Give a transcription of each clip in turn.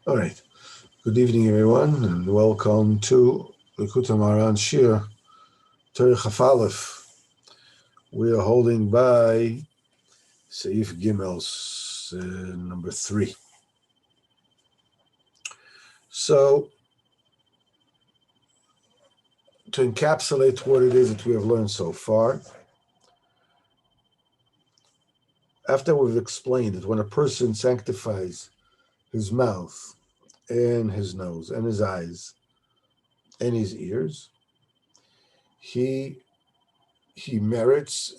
All right. Good evening, everyone, and welcome to Likutey Moharan Shir Torah Chaf Aleph. We are holding by Seif Gimel, number 3. So, to encapsulate what it is that we have learned so far, after we've explained that when a person sanctifies his mouth and his nose and his eyes and his ears, he merits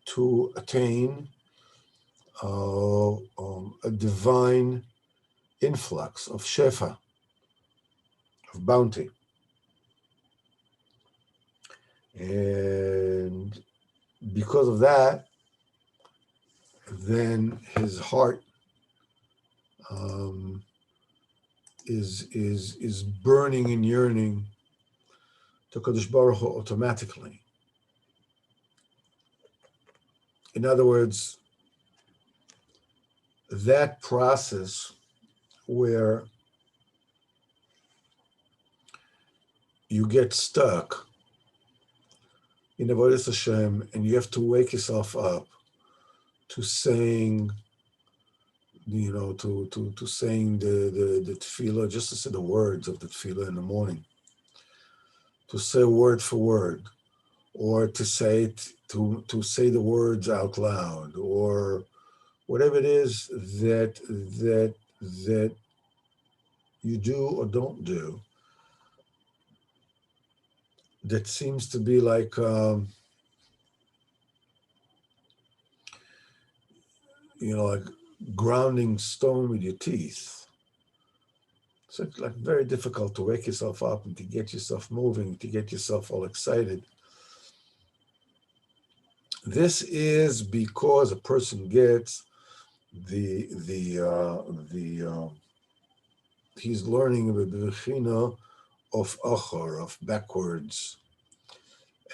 to attain a divine influx of shefa, of bounty. And because of that, then his heart is burning and yearning to Kadosh Baruch Hu automatically. In other words, that process where you get stuck in Avodas Hashem and you have to wake yourself up to saying, to saying the tefillah, just to say the words of the tefillah in the morning, to say word for word, or to say it, to say the words out loud, or whatever it is that you do or don't do, that seems to be like like grounding stone with your teeth. So it's like very difficult to wake yourself up and to get yourself moving, to get yourself all excited. This is because a person gets he's learning the bechina of achor, of backwards,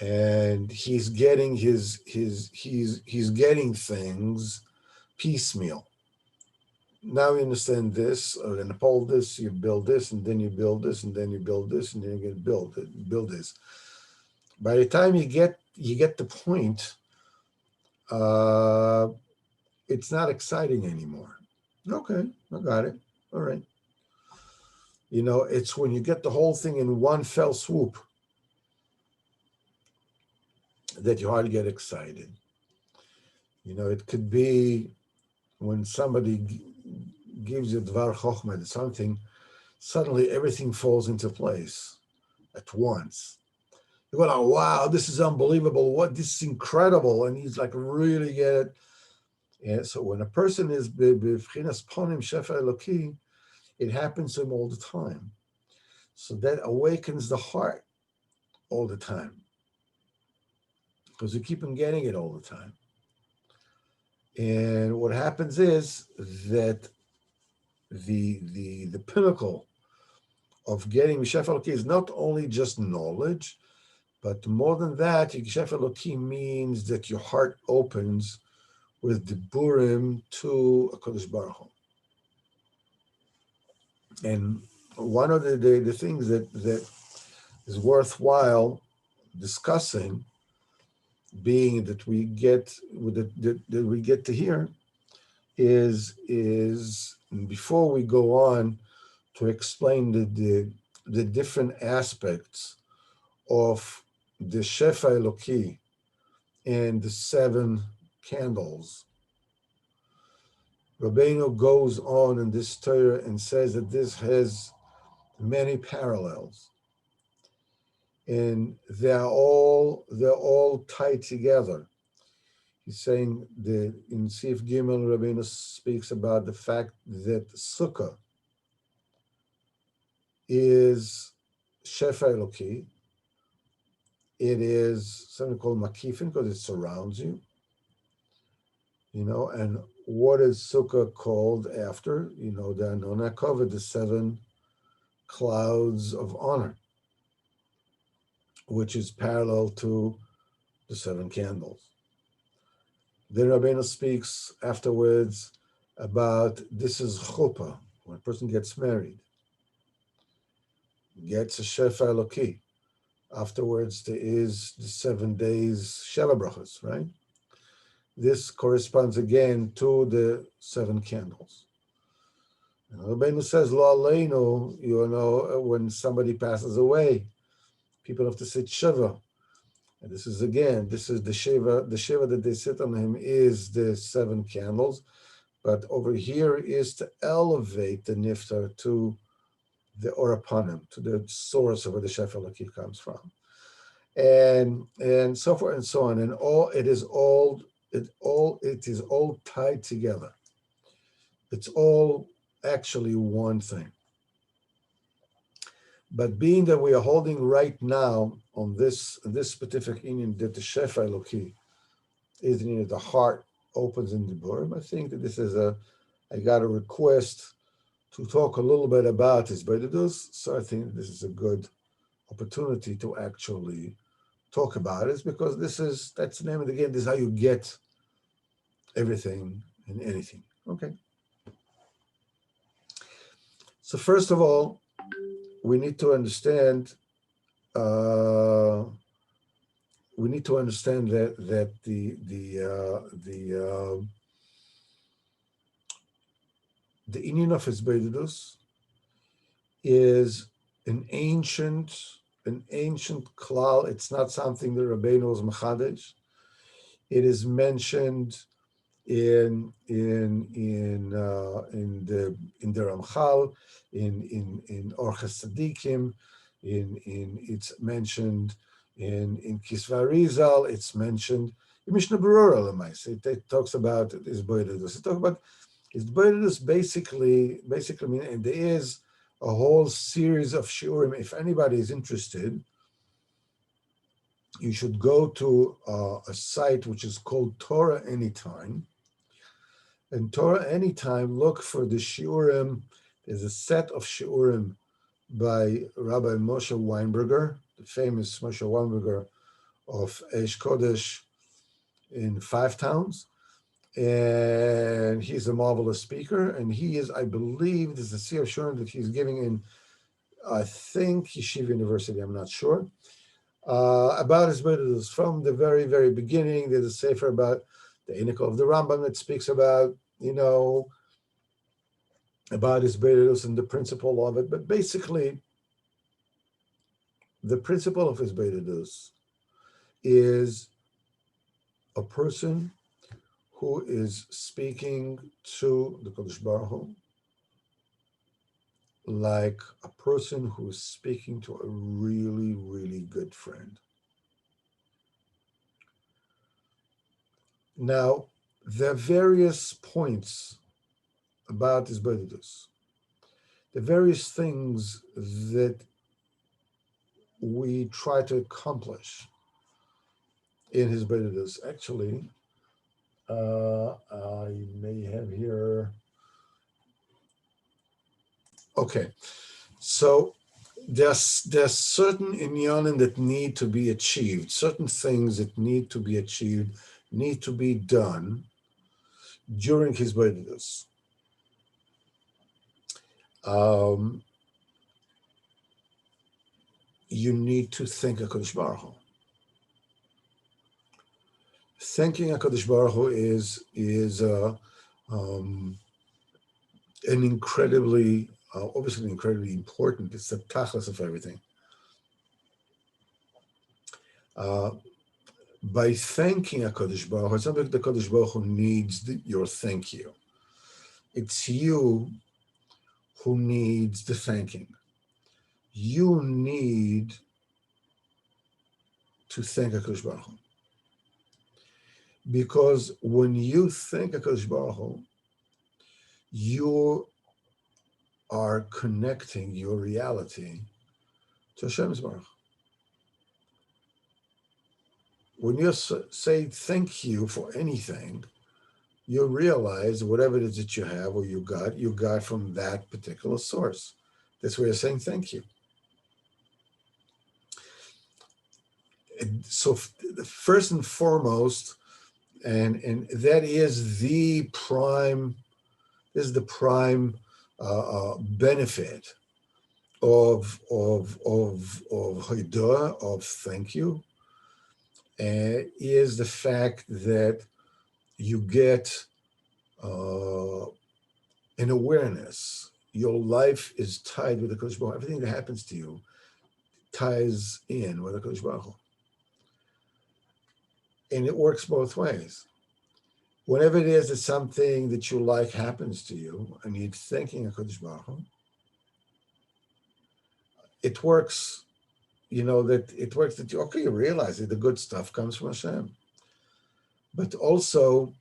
and he's getting he's getting things piecemeal. Now you understand this, or in Nepal this, you build this, and then you build this, and then you build this, and then you get build this. By the time you get the point, it's not exciting anymore. Okay, I got it. All right. It's when you get the whole thing in one fell swoop that you hardly get excited. It could be when somebody gives you dvar chochmah, something, suddenly everything falls into place at once. You go, oh, wow, this is unbelievable. This is incredible. And he's like, really get it. And so when a person is b'chinas ponim shefa eloki, it happens to him all the time. So that awakens the heart all the time, because you keep on getting it all the time. And what happens is that the pinnacle of getting Shefa Eloki is not only just knowledge, but more than that, Shefa Eloki means that your heart opens with the burim to HaKadosh Baruch Hu. And one of the things that is worthwhile discussing, being that we get to hear, is before we go on to explain the different aspects of the Shefa Eloki and the 7 candles, Rabbeinu goes on in this Torah and says that this has many parallels, and they're all tied together. He's saying that in Sif Gimel, Rabbeinu speaks about the fact that Sukkah is Shefa Eloki. It is something called Makifin because it surrounds you. And what is Sukkah called after? The Anona covered the 7 clouds of honor, which is parallel to the 7 candles. Then Rabbeinu speaks afterwards about this is chuppah. when a person gets married, gets a Shefa Eloki. Afterwards, there is the 7 days Sheva Brachos, right? This corresponds again to the 7 candles. And Rabbeinu says, Lo Aleinu, when somebody passes away, people have to sit Sheva. And this is the Sheva. The Sheva that they sit on him is the 7 candles. But over here is to elevate the Niftar to the Orapanim, to the source of where the Shefa Eloki comes from. And so forth and so on. And it is all tied together. It's all actually one thing. But being that we are holding right now on this specific inyan that the Shefa Eloki is in the heart opens in the Burim, I think that this is I got a request to talk a little bit about his Beidadus, so I think this is a good opportunity to actually talk about it, because that's the name of the game. This is how you get everything and anything. Okay. So first of all, we need to understand. We need to understand that the inyan of Hisbedidus is an ancient klal. It's not something that Rabbeinu was mechadej. It is mentioned in the Ramchal, in Orches Tzadikim, it's mentioned in Kisva Rizal, it's mentioned in Mishnah Berurah Lemais. It talks about Hisbedidus. It talks about Hisbedidus basically mean, and there is a whole series of shiurim. If anybody is interested, you should go to a site which is called Torah Anytime. And Torah Anytime, look for the shiurim. There's a set of shiurim by Rabbi Moshe Weinberger, the famous Moshe Weinberger of Eish Kodesh in 5 towns. And he's a marvelous speaker. And he is, I believe, there's a Siyar Shurim that he's giving in, I think, Yeshiva University, I'm not sure, about his Hisbedidus. From the very, very beginning, there's a sefer about the Einikol of the Rambam that speaks about, about his Hisbedidus and the principle of it. But basically, the principle of his Hisbedidus is a person who is speaking to the Kodesh Baruch Hu like a person who is speaking to a really, really good friend. Now, there are various points about his Hisbedidus. The various things that we try to accomplish in his Hisbedidus. Actually, I may have here. Okay, so there's certain inyanim that need to be achieved, certain things that need to be achieved, need to be done during his Hisbedidus. You need to thank HaKadosh Baruch Hu. Thanking HaKadosh Baruch Hu is an incredibly, obviously incredibly important. It's the tachlis of everything. By thanking HaKadosh Baruch Hu, it's not like the HaKadosh Baruch Hu needs your thank you. It's you who needs the thanking. You need to thank HaKadosh Baruch Hu. Because when you thank HaKadosh Baruch Hu, you are connecting your reality to Hashem's Baruch. When you say thank you for anything, you realize whatever it is that you have or you got from that particular source. That's why you're saying thank you. And so first and foremost, and that is the prime benefit of Hoidah, of thank you, is the fact that you get an awareness. Your life is tied with the Kodesh Baruch Hu. Everything that happens to you ties in with the Kodesh Baruch Hu. And it works both ways. Whenever it is that something that you like happens to you and you're thanking HaKadosh Baruch Hu, it works, that you realize that the good stuff comes from Hashem. But also,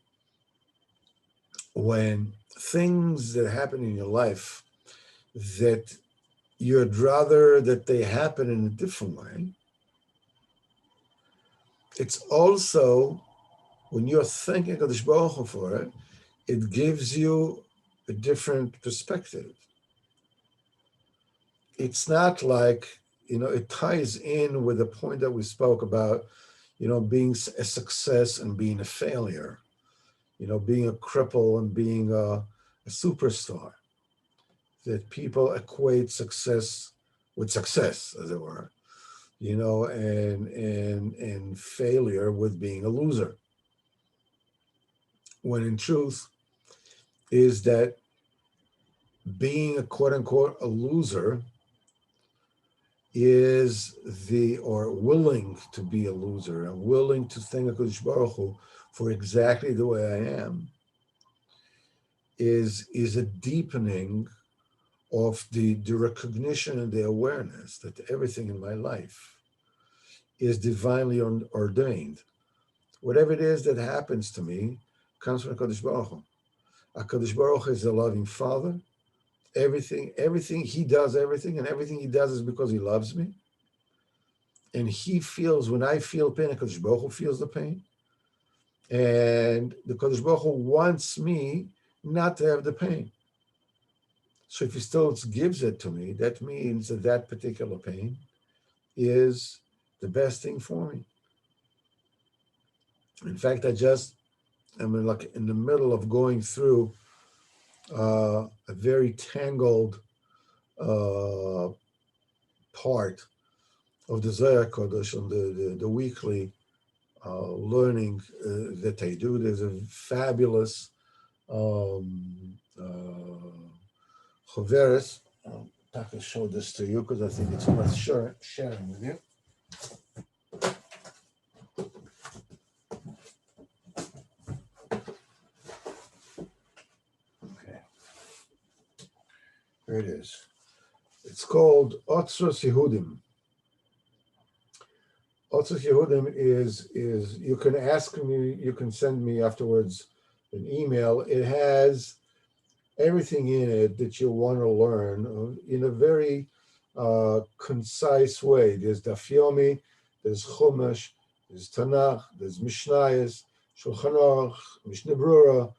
when things that happen in your life that you'd rather that they happen in a different way, it's also, when you're thanking HaKadosh Baruch Hu for it, it gives you a different perspective. It's not like, it ties in with the point that we spoke about, being a success and being a failure, being a cripple and being a superstar, that people equate success with success, as it were, and failure with being a loser. When in truth is that being a quote unquote a loser is willing to be a loser and willing to thank HaKadosh Baruch Hu for exactly the way I am, is a deepening of the recognition and the awareness that everything in my life is divinely ordained. Whatever it is that happens to me comes from HaKadosh Baruch Hu. HaKadosh Baruch Hu is a loving Father. Everything he does, everything he does is because he loves me. And he feels, when I feel pain, HaKadosh Baruch Hu feels the pain. And the HaKadosh Baruch Hu wants me not to have the pain. So if he still gives it to me, that means that particular pain is the best thing for me. In fact, I'm in the middle of going through a very tangled part of the Zohar Kodesh on the weekly learning that I do. There's a fabulous Choveres. I can show this to you because I think it's worth sharing with you. Here it is. It's called Otzros Yehudim. Otzros Yehudim is you can ask me, you can send me afterwards an email. It has everything in it that you want to learn in a very concise way. There's Daf Yomi, there's Chumash, there's Tanakh, there's Mishnayos, Shulchan Aruch, Mishnah Brura,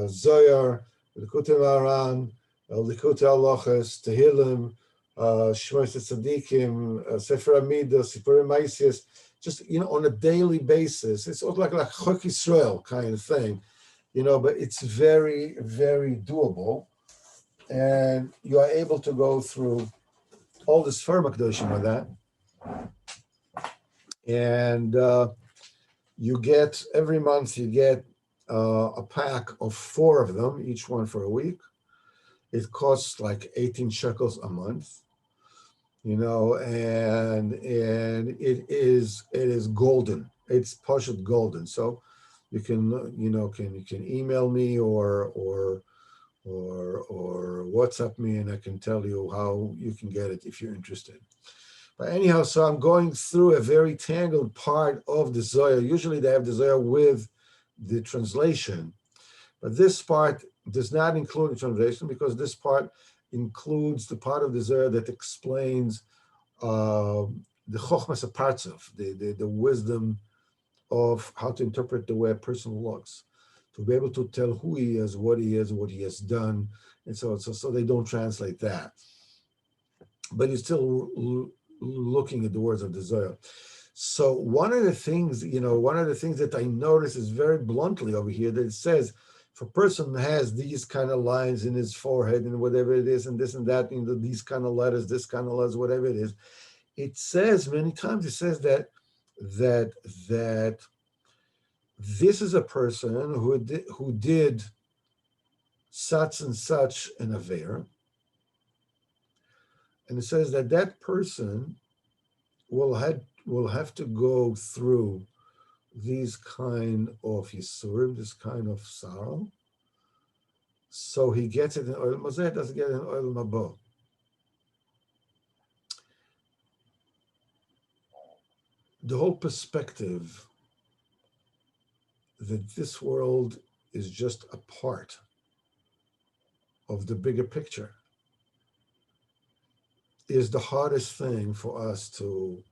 Zohar, Likutey Moharan, Likutey Halachos, Tehillim, Shmos Tzadikim, Sefer Amidah, Sipurim Maisius, just on a daily basis. It's all like Chok Yisrael kind of thing, but it's very, very doable, and you are able to go through all this Sfar Makdoshim with that, and you get every month a pack of 4 of them, each one for a week. It costs like 18 shekels a month, and it is golden. It's Pashut golden. So you can email me or WhatsApp me, and I can tell you how you can get it if you're interested. But anyhow, so I'm going through a very tangled part of the Zohar. Usually they have the Zohar with the translation, but this part does not include the translation, because this part includes the part of the Zohar that explains the Chochmas HaPartzuf, the wisdom of how to interpret the way a person looks, to be able to tell who he is, what he has done, and so they don't translate that. But you're still looking at the words of the Zohar. So one of the things that I notice is very bluntly over here that it says, If a person has these kind of lines in his forehead and whatever it is, and this and that, these kind of letters, this kind of letters, whatever it is, it says many times, it says that this is a person who did such and such an affair, and it says that that person will have to go through these kind of yisurim, this kind of sorrow, so he gets it in oil mazeh, doesn't get it in oil mabo. The whole perspective that this world is just a part of the bigger picture is the hardest thing for us to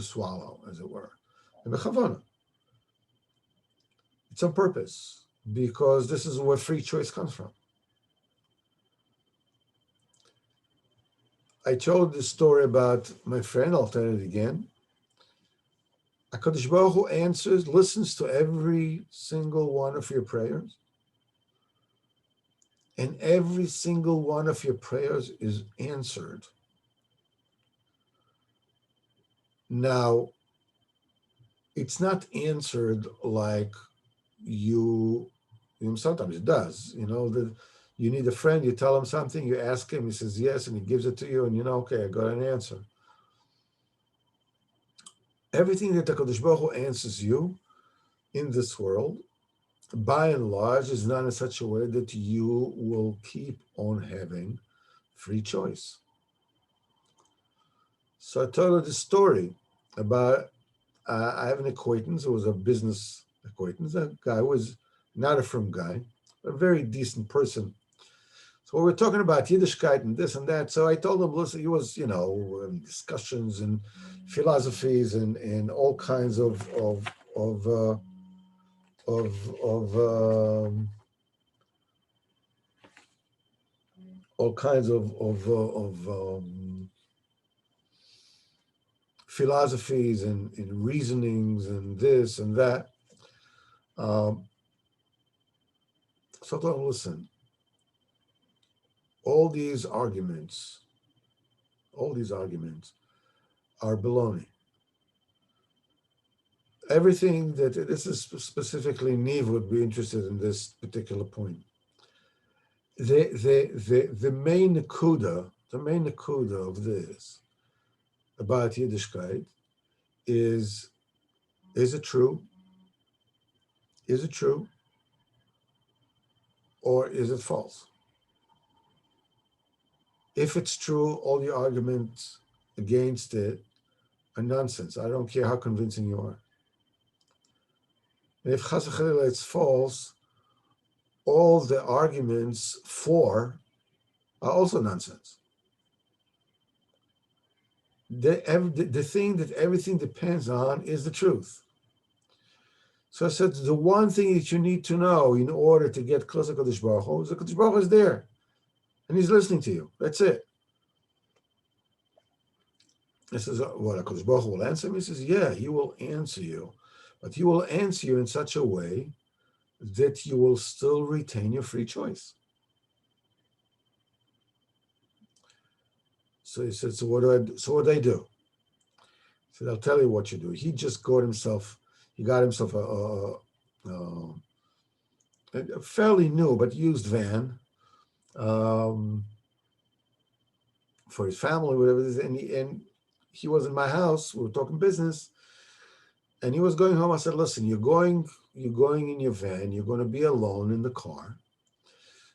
swallow, as it were. And b'chavana. It's on purpose, because this is where free choice comes from. I told this story about my friend, I'll tell it again. HaKadosh Baruch Hu listens to every single one of your prayers, and every single one of your prayers is answered. Now, it's not answered like sometimes it does, you need a friend, you tell him something, you ask him, he says yes, and he gives it to you, and okay, I got an answer. Everything that HaKadosh Baruch Hu answers you in this world, by and large, is done in such a way that you will keep on having free choice. So I told her this story about, I have an acquaintance who was a business acquaintance. That guy was not a frum guy, a very decent person. So we were talking about Yiddishkeit and this and that. So I told him, listen, he was, discussions and philosophies and all kinds of philosophies and reasonings and this and that. So I told him, listen, all these arguments are baloney. Everything that, this is specifically Niv would be interested in this particular point. The main nekuda of this about Yiddishkeit is it true? Is it true? Or is it false? If it's true, all your arguments against it are nonsense. I don't care how convincing you are. And if chas v'chalila it's false, all the arguments for are also nonsense. The thing that everything depends on is the truth. So I said, the one thing that you need to know in order to get closer to Kadosh Baruch Hu is that Kadosh Baruch Hu is there, and he's listening to you. That's it. I says, what, Kadosh Baruch Hu will answer me? He says, yeah, he will answer you, but he will answer you in such a way that you will still retain your free choice. So he said, so what do I do? He said, I'll tell you what you do. He just got himself a fairly new but used van for his family, whatever it is, and he was in my house. We were talking business, and he was going home. I said, listen, you're going in your van, you're going to be alone in the car.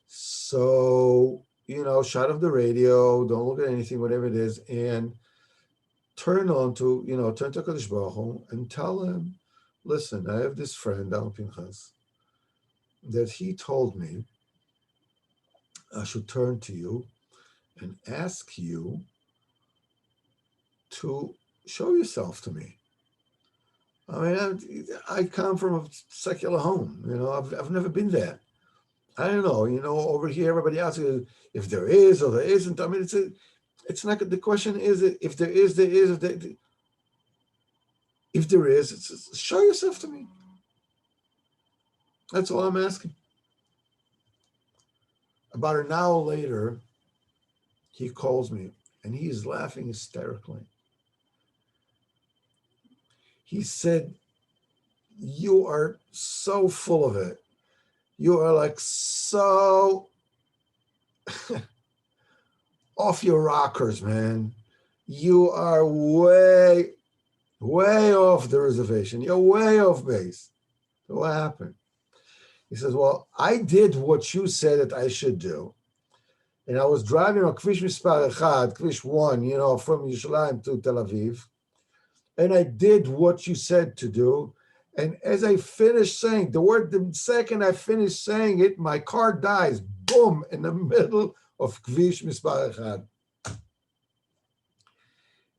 So, shut off the radio, don't look at anything, whatever it is, and turn to Kadosh Baruch Hu and tell him, listen, I have this friend, Al Pinchas, that he told me I should turn to you and ask you to show yourself to me. I mean, I come from a secular home. I've never been there. I don't know. Over here, everybody asks if there is or there isn't. I mean, it's not. The question is, if there is, there is. If there is, it's show yourself to me. That's all I'm asking. About an hour later, he calls me and he's laughing hysterically. He said, "You are so full of it. You are like so off your rockers, man. You are way, way off the reservation. You're way off base." So what happened? He says, "Well, I did what you said that I should do. And I was driving on Kvish Mispar Echad, Kvish 1, from Yerushalayim to Tel Aviv. And I did what you said to do. And as I finished saying the second I finished saying it, my car dies, boom, in the middle of Kvish Mispar Echad."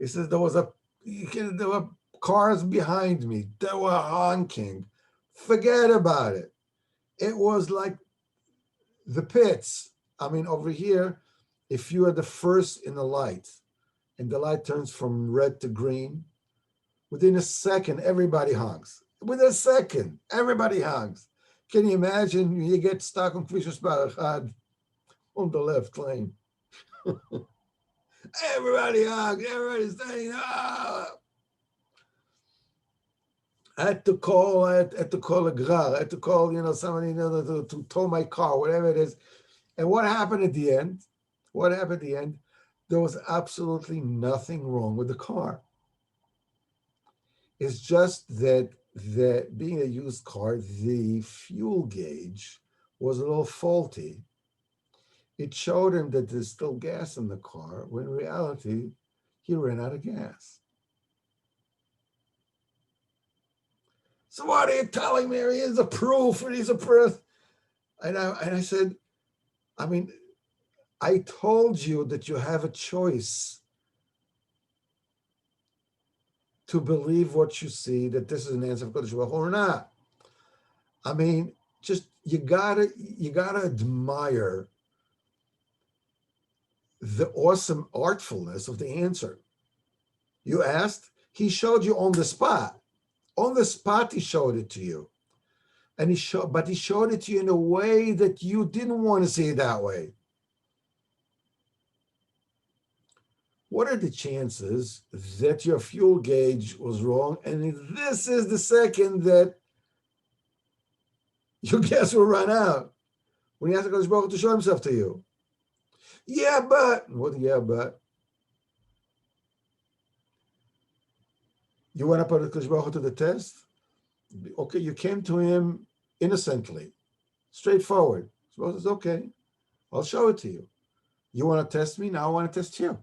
He says, there were cars behind me. They were honking. Forget about it. It was like the pits. I mean, over here, if you are the first in the light and the light turns from red to green, within a second, everybody honks. Within a second, everybody honks. Can you imagine you get stuck on Kvish Mispar Echad on the left lane? Everybody honks. Everybody's saying, "Ah." I had to call a grar. I had to call, somebody, to tow my car, whatever it is. And what happened at the end? There was absolutely nothing wrong with the car. It's just that being a used car, the fuel gauge was a little faulty. It showed him that there's still gas in the car, when in reality, he ran out of gas. So what are you telling me? Here's a proof, and he's a proof. And I said, I mean, I told you that you have a choice to believe what you see, that this is an answer of Kodesh Baruch Hu or not. I mean, just you gotta admire the awesome artfulness of the answer. You asked, he showed you on the spot. On the spot, he showed it to you. And he showed it to you in a way that you didn't want to see it that way. What are the chances that your fuel gauge was wrong, and this is the second that your gas will run out when you ask Kodesh Baruch Hu to show himself to you? Yeah, but what? Yeah, but you want to put Kodesh Baruch Hu to the test? Okay, you came to him innocently, straightforward. So it's okay. I'll show it to you. You want to test me? Now I want to test you.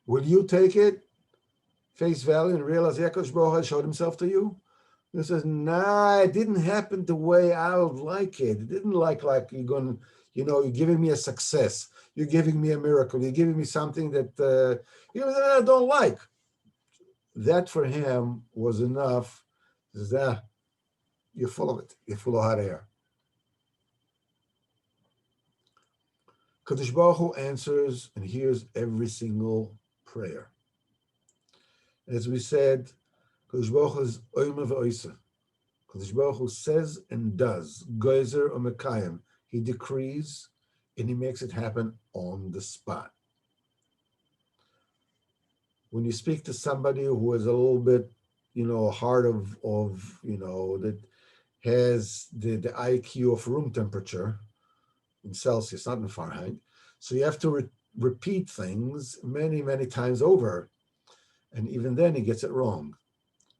Will you take it face value and realize Kodesh Baruch Hu showed himself to you? He says, nah, it didn't happen the way I would like it. It didn't like you're going, you're giving me a success. You're giving me a miracle. You're giving me something that I don't like. That for him was enough. He says, you're full of it. You're full of hot air. Kadosh Baruch Hu answers and hears every single prayer. As we said, Kadosh Baruch Hu is Omer ve'oisa. Kadosh Baruch Hu says and does. Geyser or Mekayim. He decrees and he makes it happen on the spot. When you speak to somebody who is a little bit, heart of that has the IQ of room temperature in Celsius, not in Fahrenheit, so you have to repeat things many, many times over, and even then he gets it wrong.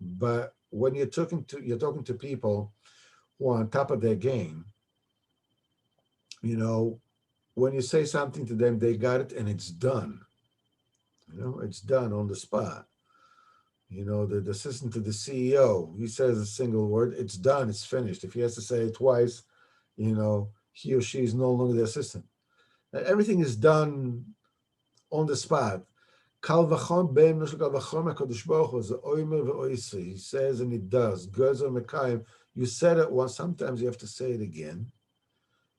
But when you're talking to people who are on top of their game, when you say something to them, they got it and it's done. It's done on the spot. The assistant to the CEO, he says a single word, it's done, it's finished. If he has to say it twice, he or she is no longer the assistant. Everything is done on the spot. He says and it does. You said it once, sometimes you have to say it again,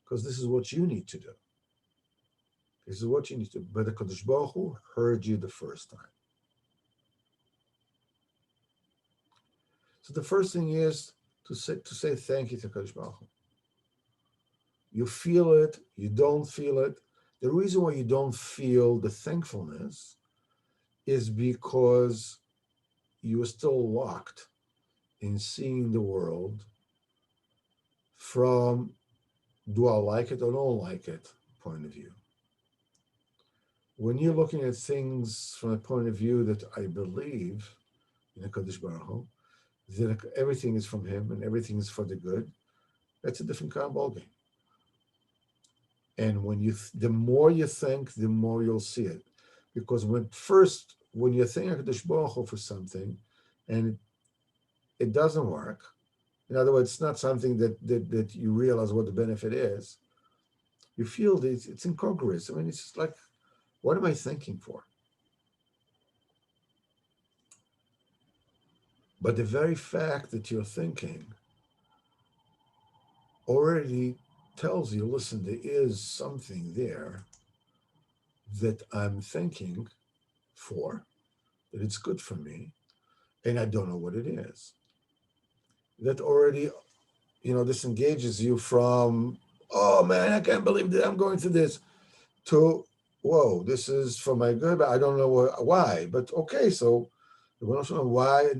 because this is what you need to do. This is what you need to do. But the Kodesh Baruch Hu heard you the first time. So the first thing is to say thank you to Kadosh Baruch Hu. You feel it, you don't feel it. The reason why you don't feel the thankfulness is because you are still locked in seeing the world from do I like it or don't like it point of view. When you're looking at things from a point of view that I believe in HaKadosh Baruch Hu, that everything is from him and everything is for the good, that's a different kind of ballgame. And the more you think, the more you'll see it. Because when you're thinking HaKadosh Baruch Hu for something and it doesn't work, in other words, it's not something that you realize what the benefit is, you feel that it's incongruous. I mean, it's just like, what am I thinking for? But the very fact that you're thinking already tells you, listen, there is something there that I'm thinking for, that it's good for me, and I don't know what it is. That already, disengages you from, oh man, I can't believe that I'm going through this, to, whoa, this is for my good, but I don't know why. But okay, so we don't know why.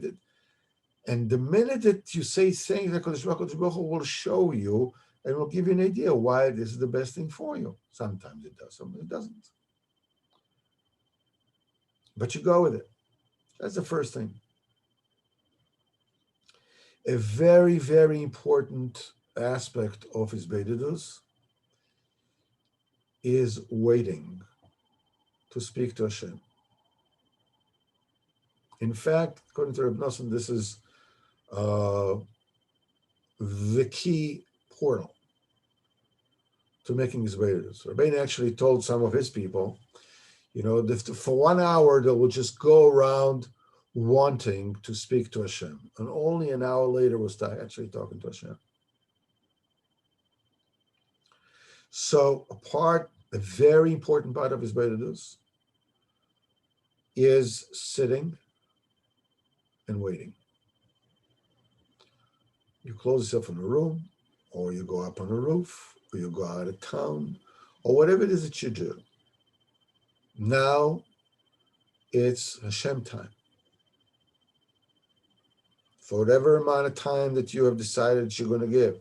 And the minute that you say things, HaKadosh Baruch Hu will show you and will give you an idea why this is the best thing for you. Sometimes it does, sometimes it doesn't. But you go with it. That's the first thing. A very, very important aspect of his Beididus is waiting to speak to Hashem. In fact, according to Reb Nosson, this is the key portal to making his Beididus. Rabbeinu actually told some of his people, for 1 hour, they will just go around wanting to speak to Hashem. And only an hour later was actually talking to Hashem. So a very important part of his Beididus is sitting and waiting. You close yourself in a room, or you go up on a roof, or you go out of town, or whatever it is that you do. Now it's Hashem time. For whatever amount of time that you have decided that you're going to give.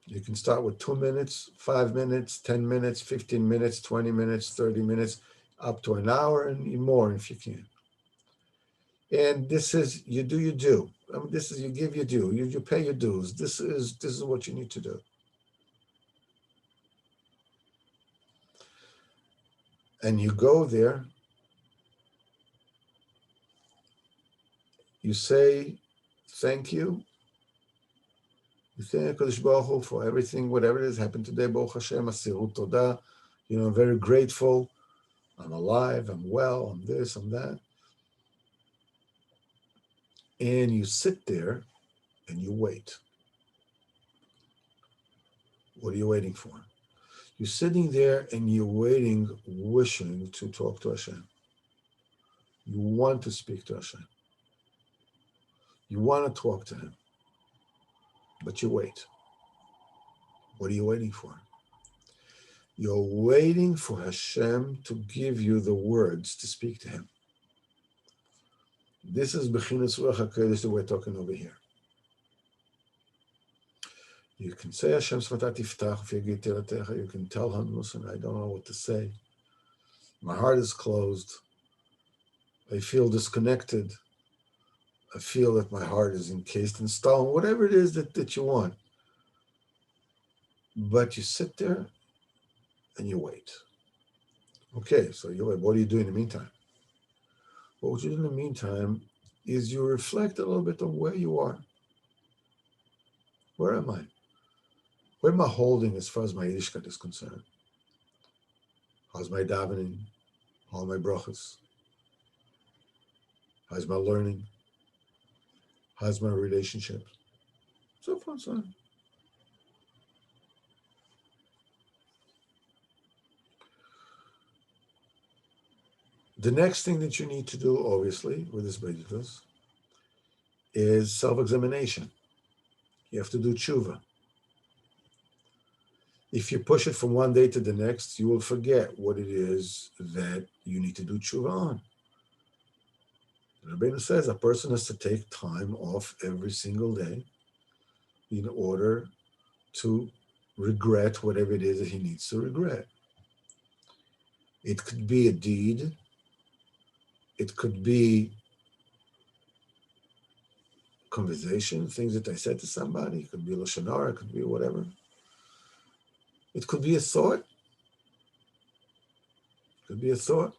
You can start with 2 minutes, 5 minutes, 10 minutes, 15 minutes, 20 minutes, 30 minutes, up to an hour and more if you can. And this is, you do, you do. I mean, this is, you give your due, you pay your dues. This is what you need to do. And you go there, you say, thank you. You thank HaKadosh Baruch Hu for everything, whatever it has happened today, Baruch Hashem, Asirut Todah. I'm very grateful. I'm alive, I'm well, I'm this, I'm that. And you sit there and you wait. What are you waiting for? You're sitting there and you're waiting, wishing to talk to Hashem. You want to speak to Hashem. You want to talk to him. But you wait. What are you waiting for? You're waiting for Hashem to give you the words to speak to him. This is Bechinas Ruach HaKodesh that we're talking over here. You can say Hashem Sfatat Tiftach V'yagid Tiratecha. You can tell him, listen, I don't know what to say. My heart is closed. I feel disconnected. I feel that my heart is encased in stone, whatever it is that you want. But you sit there and you wait. Okay, so you wait. What do you do in the meantime? What you do in the meantime is you reflect a little bit on where you are. Where am I? Where am I holding as far as my Yiddishkeit is concerned? How's my davening? How are my brachas? How's my learning? How's my relationship? So far, so on. The next thing that you need to do, obviously, with this Beididus, is self-examination. You have to do tshuva. If you push it from one day to the next, you will forget what it is that you need to do tshuva on. Rabbeinu says a person has to take time off every single day in order to regret whatever it is that he needs to regret. It could be a deed. It could be conversation, things that I said to somebody. It could be lashon hara, it could be whatever. It could be a thought. It could be a thought.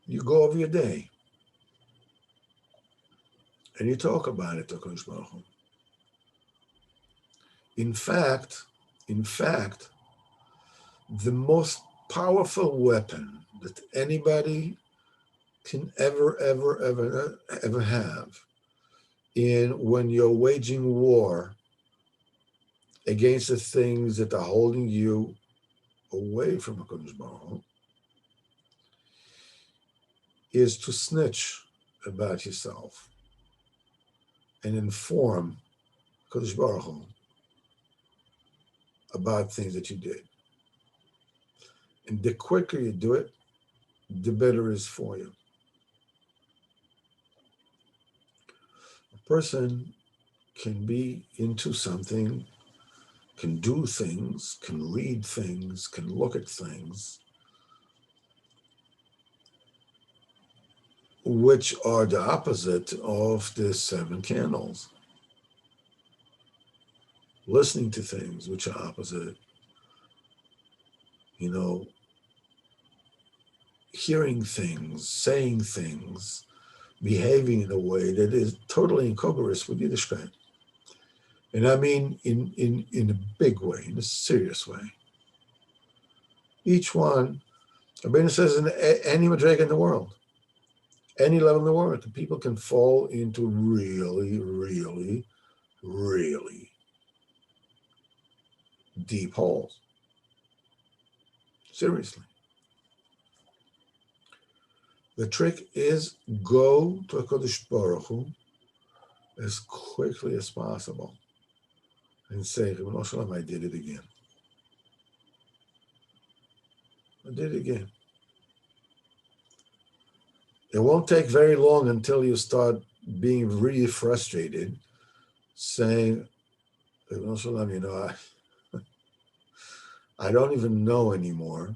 You go over your day and you talk about it to HaKadosh Baruch Hu. In fact, the most powerful weapon that anybody can ever have when you're waging war against the things that are holding you away from HaKadosh Baruch Hu is to snitch about yourself and inform HaKadosh Baruch Hu about things that you did. And the quicker you do it, the better it is for you. A person can be into something, can do things, can read things, can look at things, which are the opposite of the 7 candles. Listening to things which are opposite, hearing things, saying things, behaving in a way that is totally incongruous with Yiddishkeit. And I mean in a big way, in a serious way. Each one, Rabbeinu says, in any madrega in the world, any level in the world, the people can fall into really, really, really deep holes. Seriously. The trick is go to HaKadosh Baruch Hu as quickly as possible and say, Ribono Shel Olam, I did it again. I did it again. It won't take very long until you start being really frustrated, saying, Ribono Shel Olam, I don't even know anymore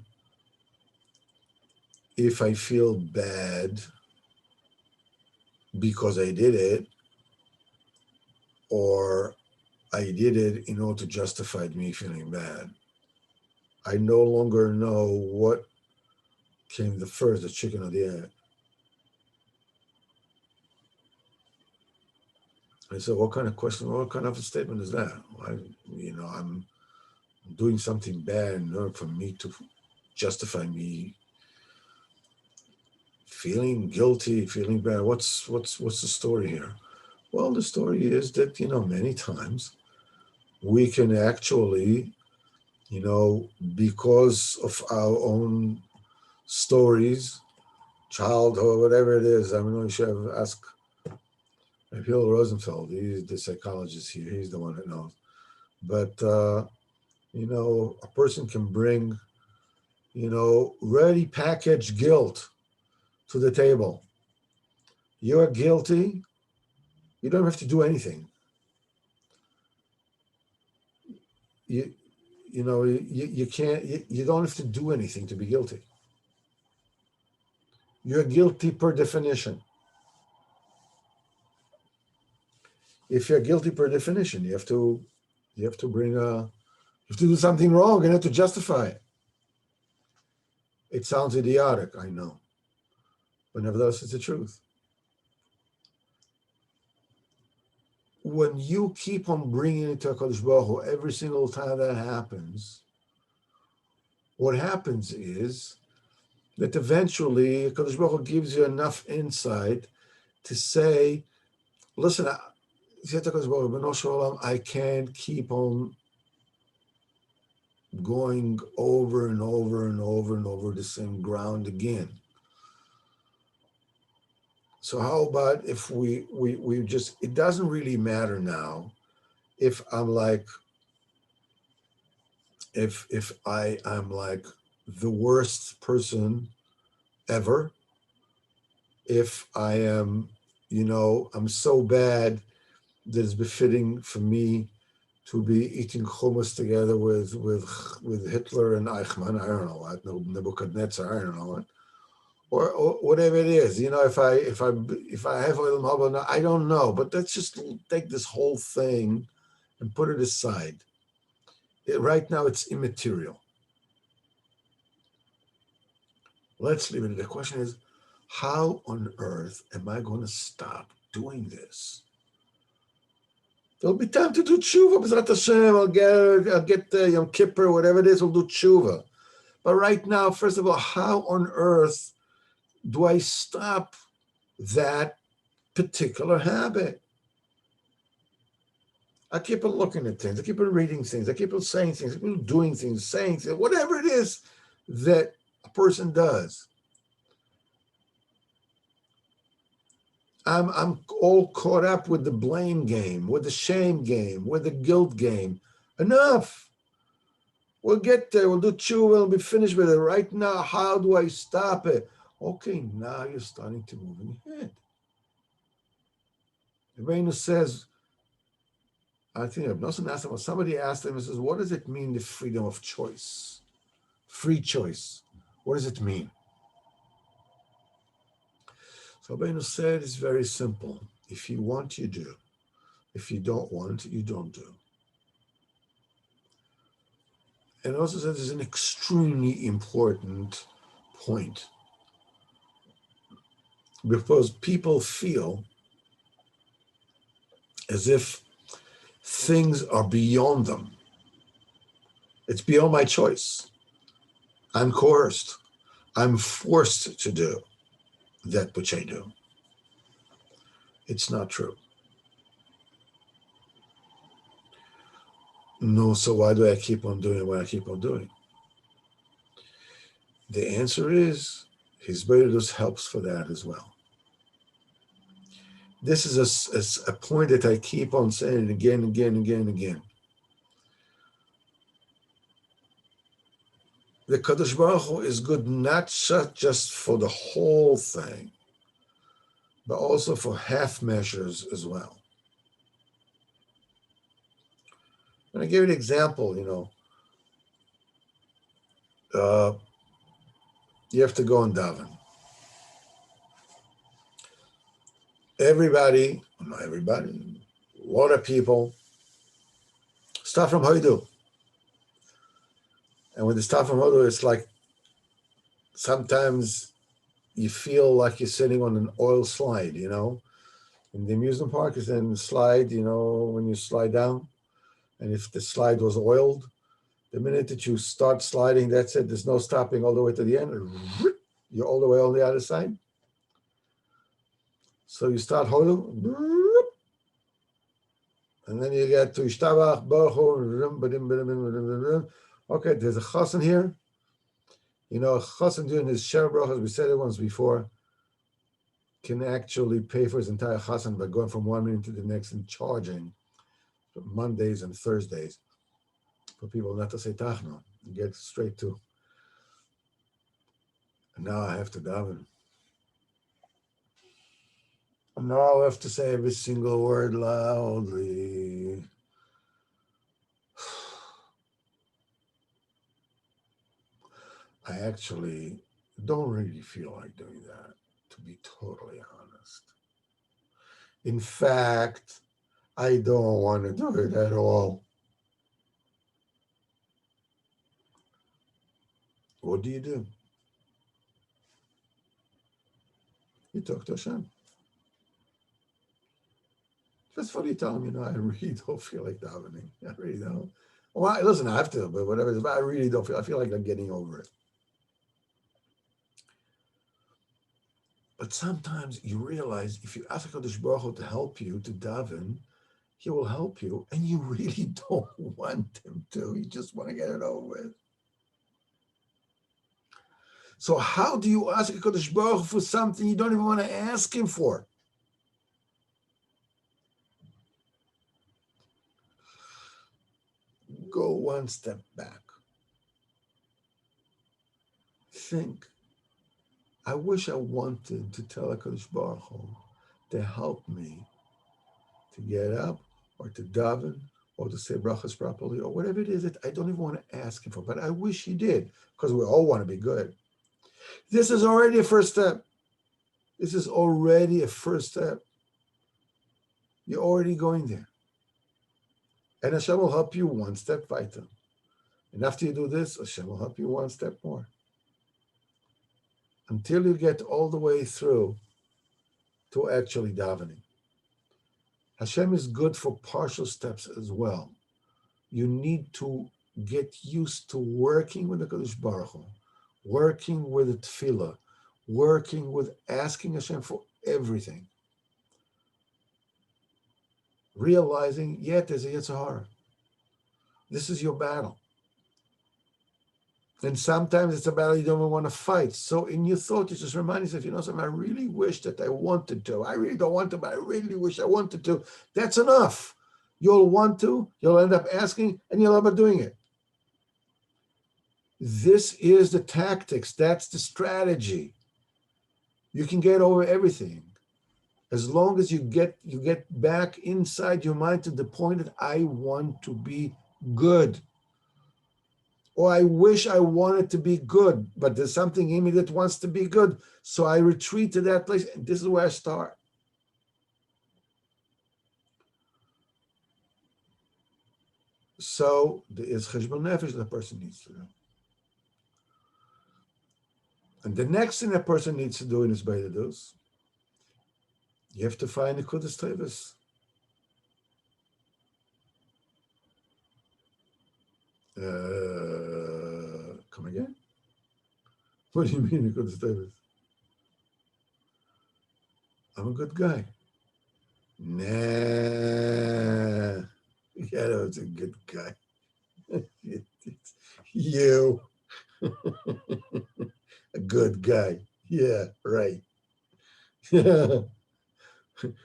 if I feel bad because I did it, or I did it in order to justify me feeling bad. I no longer know what came the first, the chicken or the egg. I said, what kind of question, what kind of a statement is that? I'm doing something bad in order for me to justify me feeling guilty, feeling bad. What's the story here? Well, the story is that, many times we can actually, because of our own stories, childhood, whatever it is. I mean, you should have asked Hill Rosenfeld. He's the psychologist here. He's the one that knows. But, a person can bring, ready packaged guilt to the table. You're guilty. You don't have to do anything. You can't. You don't have to do anything to be guilty. You're guilty per definition. If you're guilty per definition, you have to do something wrong and have to justify it. It sounds idiotic, I know, but nevertheless, it's the truth. When you keep on bringing it to HaKadosh Baruch Hu every single time that happens, what happens is that eventually HaKadosh Baruch Hu gives you enough insight to say, listen, I can't keep on going over and over and over and over the same ground again. So how about if we just, it doesn't really matter now if I'm like, if I'm like the worst person ever, if I am, I'm so bad that it's befitting for me to be eating hummus together with Hitler and Eichmann, I don't know what, Nebuchadnezzar, I don't know what, or whatever it is. If I have oil haba, I don't know, but let's just take this whole thing and put it aside. Right now, it's immaterial. Let's leave it. The question is, how on earth am I going to stop doing this? There'll be time to do tshuva. B'ezrat Hashem, I'll get Yom Kippur, whatever it is, we'll do tshuva. But right now, first of all, how on earth do I stop that particular habit? I keep on looking at things. I keep on reading things. I keep on saying things. I keep on doing things, saying things, whatever it is that a person does. I'm all caught up with the blame game, with the shame game, with the guilt game. Enough. We'll get there. We'll do tshuva. We'll be finished with it. Right now, how do I stop it? Okay, now you're starting to move in your head. The Rebbeinu says, I think somebody asked him, he says, what does it mean, the freedom of choice? Free choice. What does it mean? So Rebbeinu said, it's very simple. If you want, you do. If you don't want, you don't do. And also said there's an extremely important point. Because people feel as if things are beyond them. It's beyond my choice. I'm coerced. I'm forced to do that which I do. It's not true. No, so why do I keep on doing what I keep on doing? The answer is, His Beirut helps for that as well. This is a point that I keep on saying again, again, again, again. The Kadosh Baruch Hu is good not just for the whole thing, but also for half measures as well. And I give you an example, you have to go and daven. Everybody, not everybody, a lot of people start from Hoidu. And when they start from Hoidu, it's like sometimes you feel like you're sitting on an oil slide, in the amusement park is then slide, when you slide down. And if the slide was oiled, the minute that you start sliding, that's it. There's no stopping all the way to the end. You're all the way on the other side. So you start Hodu, and then you get to Ishtabach, Baruch. Okay, there's a chassan here. A chassan doing his share brachas, as we said it once before, can actually pay for his entire chassan by going from one minute to the next and charging Mondays and Thursdays for people not to say tachna and get straight to. And now I have to daven. And now I have to say every single word loudly. I actually don't really feel like doing that, to be totally honest. In fact, I don't want to do it at all. What do? You talk to Hashem. That's funny, you tell him, I really don't feel like davening. I really don't. Well, listen, I have to, but whatever it is, but I really don't I feel like I'm getting over it. But sometimes you realize if you ask HaKadosh Baruch Hu to help you to daven, He will help you, and you really don't want Him to. You just want to get it over with. So how do you ask HaKadosh Baruch Hu for something you don't even want to ask him for? Go one step back. Think, I wish I wanted to tell HaKadosh Baruch Hu to help me to get up or to daven or to say brachas properly or whatever it is that I don't even want to ask him for, but I wish he did, because we all want to be good. This is already a first step. This is already a first step. You're already going there. And Hashem will help you one step weiter. And after you do this, Hashem will help you one step more. Until you get all the way through to actually davening. Hashem is good for partial steps as well. You need to get used to working with the Kadosh Baruch Hu, working with the tefillah, working with asking Hashem for everything. Realizing, there's a Yetzer Hara. This is your battle. And sometimes it's a battle you don't even want to fight. So in your thought, you just remind yourself, you know something, I really wish that I wanted to. I really don't want to, but I really wish I wanted to. That's enough. You'll want to, you'll end up asking, and you'll end up doing it. This is the tactics. That's the strategy. You can get over everything. As long as you get back inside your mind to the point that I want to be good. Or I wish I wanted to be good, but there's something in me that wants to be good. So I retreat to that place, and this is where I start. So there is cheshbon nefesh that a person needs to do. And the next thing a person needs to do in his Beidadus, you have to find the Kudas Tevis. Come again? What do you mean, the Kudas Tevis? I'm a good guy. Nah. Yeah, no, it's a good guy. You. A good guy. Yeah, right.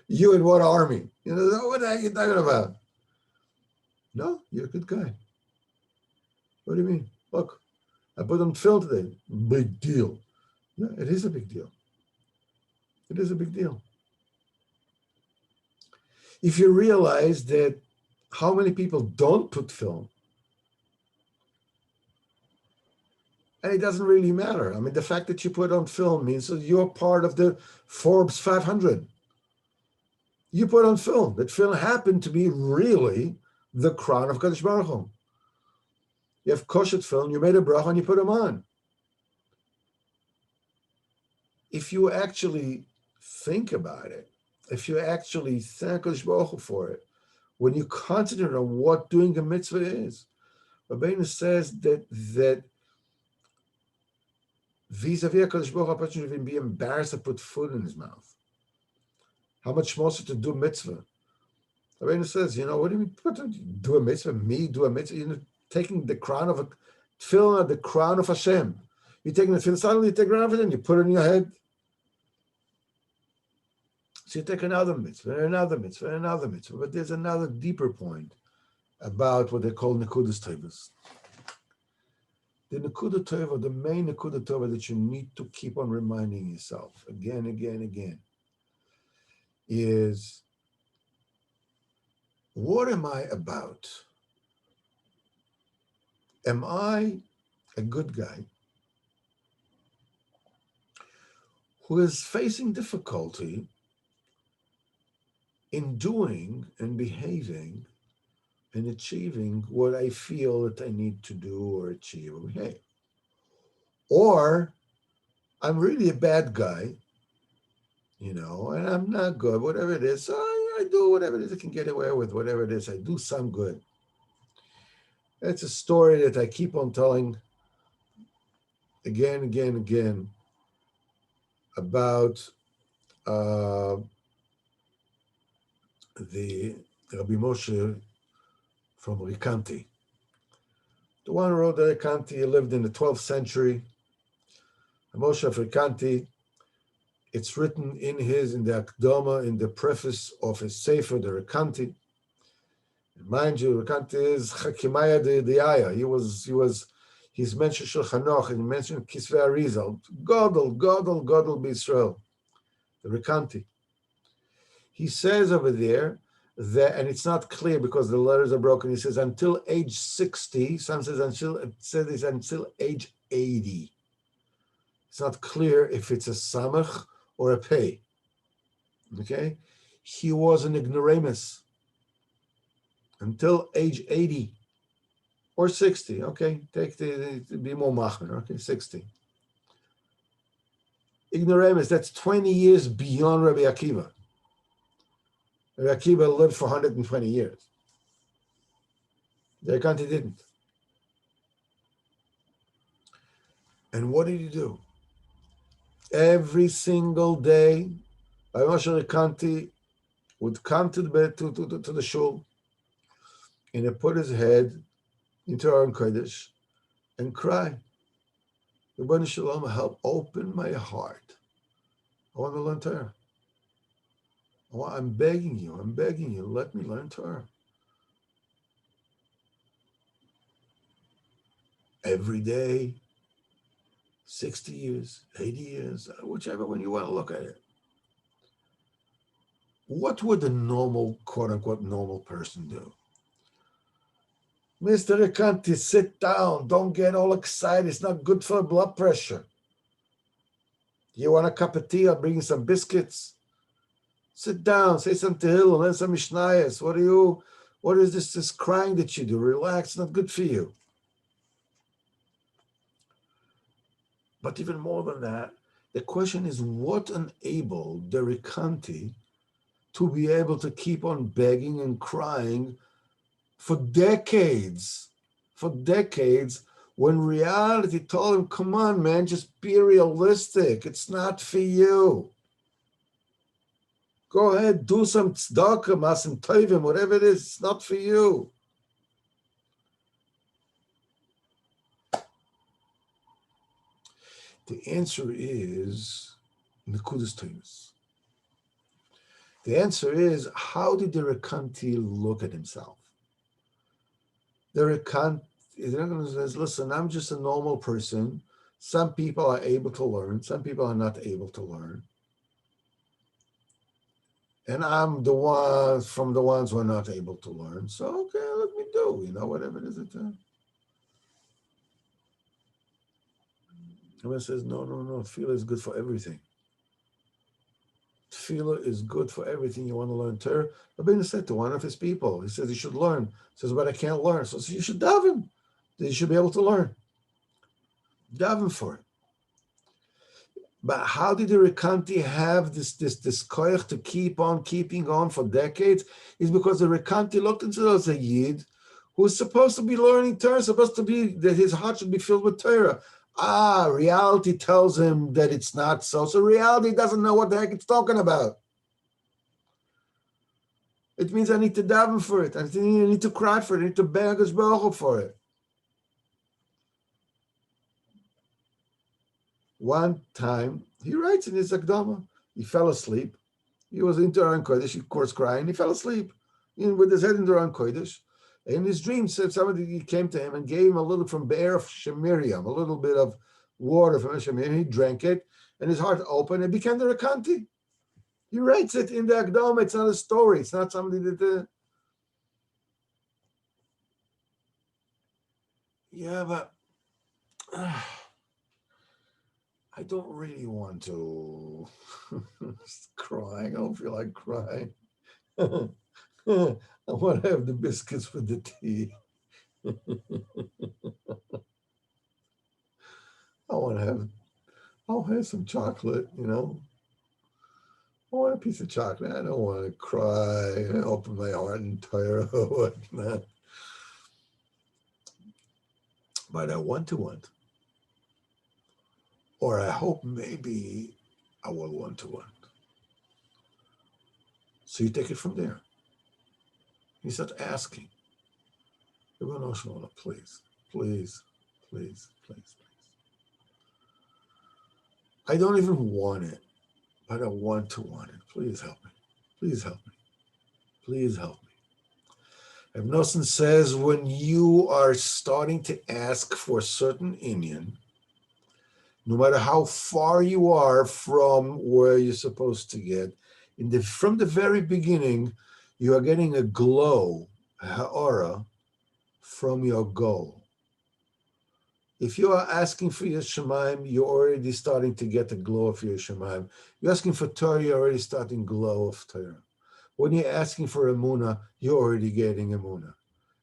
You in what army? You know, what are you talking about? No, you're a good guy. What do you mean? Look, I put on film today. Big deal. Yeah, it is a big deal. It is a big deal. If you realize that how many people don't put film, and it doesn't really matter. I mean, the fact that you put on film means that you're part of the Forbes 500. You put on film. That film happened to be really the crown of Kadosh Baruch Hu. You have kosher film, you made a bracha and you put them on. If you actually think about it, if you actually thank Kadosh Baruch Hu for it, when you concentrate on what doing a mitzvah is, Rabbeinu says that vis-a-vis Kadosh Baruch Hu, a person should even be embarrassed to put food in his mouth. How much more so to do mitzvah? Rabbeinu says, you know, what do you mean do a mitzvah? Me do a mitzvah? You know, taking the crown of a tefillah, the crown of Hashem. You're taking the tefillah, suddenly you take the crown of Hashem, you put it in your head. So you take another mitzvah, and another mitzvah, and another mitzvah. But there's another deeper point about what they call Nekudas Tovas. The Nekuda Tova, the main Nekuda Tova that you need to keep on reminding yourself again, is, what am I about? Am I a good guy who is facing difficulty in doing and behaving and achieving what I feel that I need to do or achieve or behave? Or I'm really a bad guy, you know, and I'm not good, whatever it is. So I do whatever it is I can get away with, whatever it is, I do some good. It's a story that I keep on telling again about the Rabbi Moshe from Likutey. The one who wrote the Likutey lived in the 12th century. Moshe Afrikanti, it's written in the Akdama, in the preface of his Sefer, the Rekanti. Mind you, Rekanti is Chakimaya the Aya. He's mentioned Shulchan Aruch, and he mentioned Kisvei Arizal. Godel B'Yisrael, the Rekanti. He says over there that, and it's not clear because the letters are broken. He says until age 60. Some says until age 80. It's not clear if it's a samach or a pei. Okay, he was an ignoramus until age 80 or 60. Okay, take the be more machmer. Okay, 60. Ignoramus. That's 20 years beyond Rabbi Akiva. Rabbi Akiva lived for 120 years. The Rekanti didn't. And what did he do? Every single day, Moshe Rekanti would come to the bed to the shul, and he put his head into Aron Kodesh and cry. Ribono Shel Olam, help open my heart. I want to learn Torah. I'm begging you, let me learn Torah. Every day, 60 years, 80 years, whichever one you want to look at it. What would a normal, quote-unquote, normal person do? Mr. Rekanti, sit down. Don't get all excited. It's not good for blood pressure. You want a cup of tea? I'll bring you some biscuits. Sit down. Say some tehillim. Learn some mishnayos. What is this crying that you do? Relax. It's not good for you. But even more than that, the question is what enabled the Rekanti to be able to keep on begging and crying for decades, when reality told him, come on, man, just be realistic. It's not for you. Go ahead, do some tzedakah, masim tovim, whatever it is, it's not for you. The answer is Nekudas Toivus. The answer is, how did the Rekanti look at himself? The Rekanti says, listen, I'm just a normal person. Some people are able to learn. Some people are not able to learn. And I'm the one from the ones who are not able to learn. So, okay, let me do, whatever it is. Everyone says, no. Tefillah is good for everything. Tefillah is good for everything. You want to learn Torah? Rabbeinu said to one of his people, he says, you should learn. He says, but I can't learn. So you should daven. You should be able to learn. Daven for it. But how did the Rekanti have this koyach to keep on keeping on for decades? Is because the Rekanti looked into those a Yid who's supposed to be learning Torah, supposed to be, that his heart should be filled with Torah. Reality tells him that it's not so. So reality doesn't know what the heck it's talking about. It means I need to daven for it. I need to cry for it. I need to beg Hakadosh Baruch Hu for it. One time, he writes in his Akdama, he fell asleep. He was into Aron Kodesh, of course, crying. He fell asleep with his head into Aron Kodesh. In his dream, said somebody came to him and gave him a little from Be'er of Shemiriam, a little bit of water from Shemiriam. He drank it, and his heart opened and became the Rekanti. He writes it in the Akdama. It's not a story. It's not somebody that... Yeah, but... I don't really want to cry. I don't feel like crying. I want to have the biscuits with the tea. I'll have some chocolate, I want a piece of chocolate. I don't want to cry and open my heart and Torah or whatnot. But I want. Or I hope maybe I will want. So you take it from there. You start asking, Ribono Shel Olam, please. I don't even want it, but I want to want it. Please help me. Please help me. Please help me. Rav Nosson says when you are starting to ask for a certain inyan, no matter how far you are from where you're supposed to get, from the very beginning, you are getting a glow, ha'ara, from your goal. If you are asking for your Shemaim, you're already starting to get the glow of your Shemaim. You're asking for Torah, you're already starting glow of Torah. When you're asking for Emunah, you're already getting Emunah.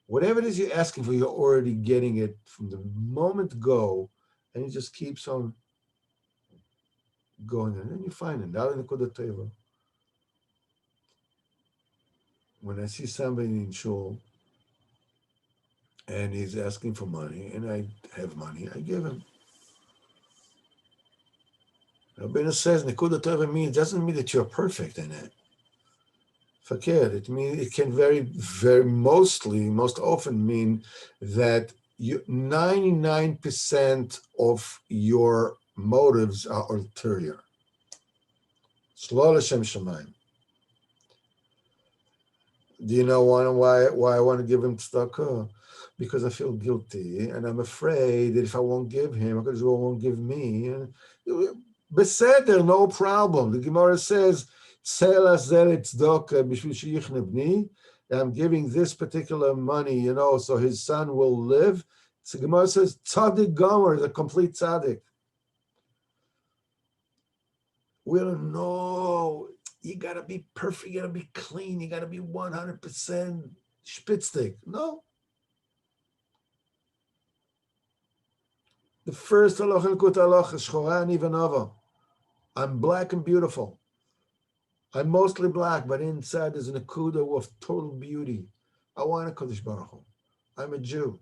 Whatever it is you're asking for, you're already getting it from the moment go, and it just keeps on going. And then you find it. Now in the Kodah Teva, when I see somebody in shul and he's asking for money, and I have money, I give him. Rabbeinu says Nekuda Tova doesn't mean that you're perfect in it. Fakir, it means it can most often mean that 99% of your motives are ulterior. Shlo l'shem shamayim. Do you know why I want to give him tzedakah? Because I feel guilty, and I'm afraid that if I won't give him, because he won't give me. Beseder, no problem. The Gemara says, I'm giving this particular money, so his son will live. So the Gemara says, tzaddik gomer, the complete tzaddik. We don't know. You got to be perfect. You got to be clean. You got to be 100% spitzdik. No. The first halacha in Likutey halacha is shchora ani v'nava. I'm black and beautiful. I'm mostly black, but inside there's an akuda of total beauty. I want a Kodesh Baruch Hu. I'm a Jew.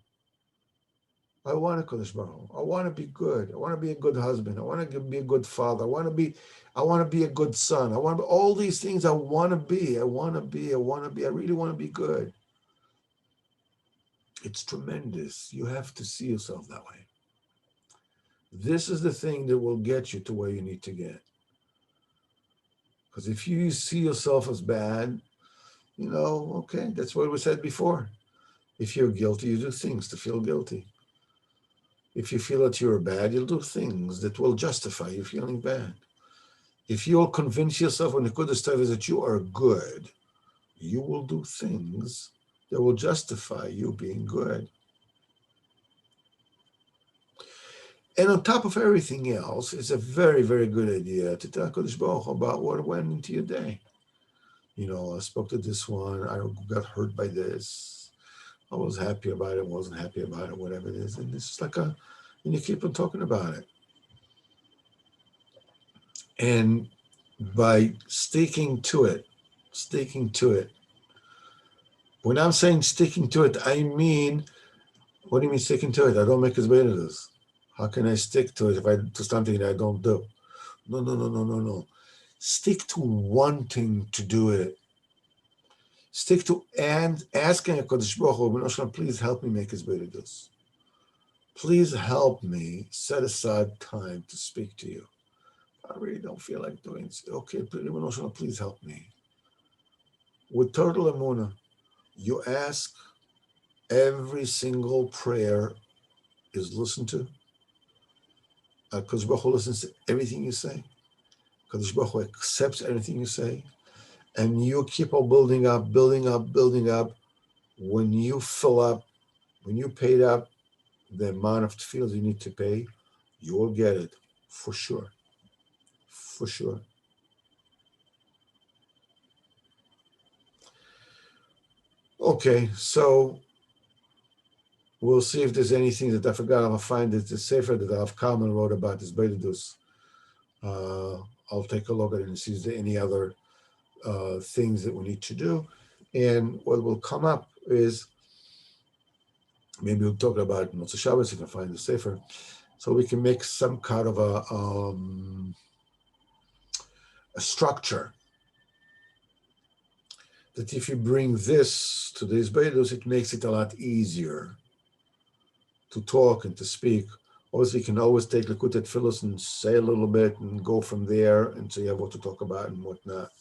I want a Kodesh Baruch Hu. I want to be good. I want to be a good husband. I want to be a good father. I want to be a good son. I want to be all these things. I want to be. I really want to be good. It's tremendous. You have to see yourself that way. This is the thing that will get you to where you need to get. Because if you see yourself as bad, okay, that's what we said before. If you're guilty, you do things to feel guilty. If you feel that you're bad, you'll do things that will justify you feeling bad. If you'll convince yourself when the Kodesh Tov is that you are good, you will do things that will justify you being good. And on top of everything else, it's a very, very good idea to tell Kodesh Baruch Hu about what went into your day. I spoke to this one, I got hurt by this, I was happy about it, wasn't happy about it, whatever it is. And it's like and you keep on talking about it. And by sticking to it, when I'm saying sticking to it, I mean, what do you mean sticking to it? I don't make as bad as this. How can I stick to it if I do something that I don't do? No. Stick to wanting to do it. Stick to and asking HaKadosh Baruch Hu, please help me make his this. Please help me set aside time to speak to you. I really don't feel like doing it. Okay, please help me. With total emunah, you ask, every single prayer is listened to. Kadosh Baruch Hu listens to everything you say. Kadosh Baruch Hu accepts everything you say. And you keep on building up. When you fill up, when you paid up the amount of tefillah you need to pay, you will get it, for sure. For sure. Okay, so we'll see if there's anything that I forgot. I'll find it. The sefer that Rav Kalman wrote about this Beidus. I'll take a look at it and see if there's any other things that we need to do. And what will come up is, maybe we'll talk about Motzei Shabbos if I find the sefer, so we can make some kind of a structure that if you bring this to these Beidus, it makes it a lot easier to talk and to speak Obviously, you can always take Likutey Tfilos and say a little bit and go from there, and so you have what to talk about and whatnot.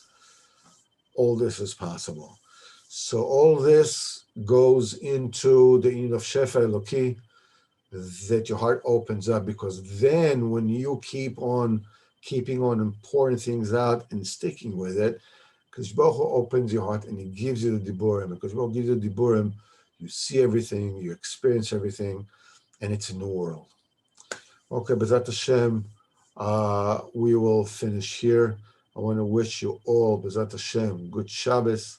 All this is possible. So all this goes into the union of Shefa Eloki, that your heart opens up, because then when you keep on keeping on and pouring things out and sticking with it, because Baruch Hu opens your heart and he gives you the diburim. Because Baruch Hu gives you the diburim, you see everything, you experience everything, and it's a new world. Okay, B'ezrat Hashem, we will finish here. I want to wish you all, B'ezrat Hashem, good Shabbos,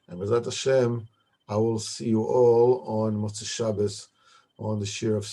and B'ezrat Hashem, I will see you all on Motzei Shabbos on the Shir of